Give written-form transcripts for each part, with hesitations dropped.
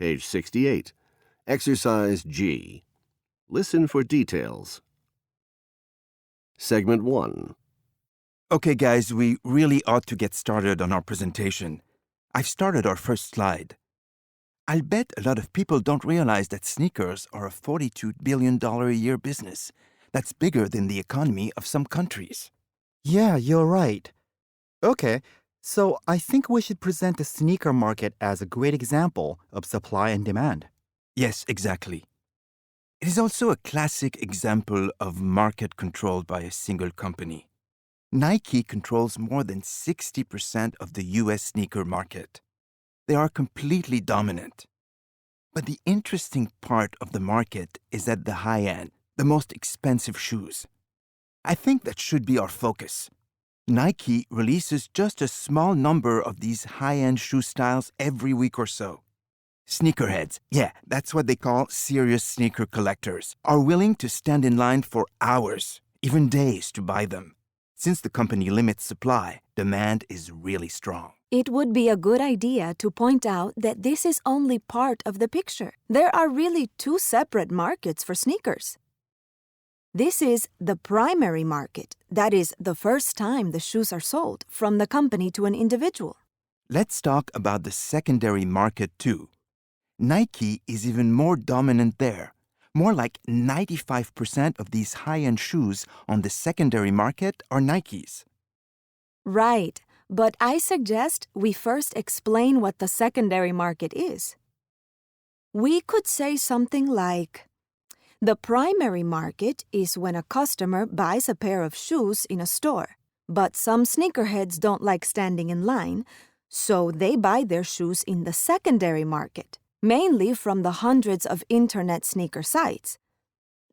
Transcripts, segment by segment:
Page 68. Exercise G. Listen for details. Segment 1. Okay, guys, we really ought to get started on our presentation. I've started our first slide. I'll bet a lot of people don't realize that sneakers are a $42 billion a year business. That's bigger than the economy of some countries. Yeah, you're right. Okay, so I think we should present the sneaker market as a great example of supply and demand. Yes, exactly. It is also a classic example of market controlled by a single company. Nike controls more than 60% of the US sneaker market. They are completely dominant. But the interesting part of the market is at the high end, the most expensive shoes. I think that should be our focus. Nike releases just a small number of these high-end shoe styles every week or so. Sneakerheads, yeah, that's what they call serious sneaker collectors, are willing to stand in line for hours, even days, to buy them. Since the company limits supply, demand is really strong. It would be a good idea to point out that this is only part of the picture. There are really two separate markets for sneakers. This is the primary market, that is, the first time the shoes are sold from the company to an individual. Let's talk about the secondary market too. Nike is even more dominant there. More like 95% of these high-end shoes on the secondary market are Nikes. Right, but I suggest we first explain what the secondary market is. We could say something like, the primary market is when a customer buys a pair of shoes in a store, but some sneakerheads don't like standing in line, so they buy their shoes in the secondary market, mainly from the hundreds of internet sneaker sites.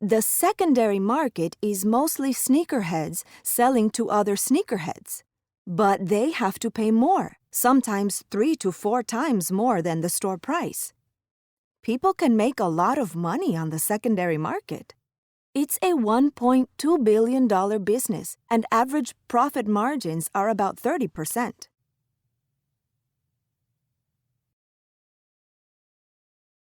The secondary market is mostly sneakerheads selling to other sneakerheads, but they have to pay more, sometimes 3 to 4 times more than the store price. People can make a lot of money on the secondary market. It's a $1.2 billion business, and average profit margins are about 30%.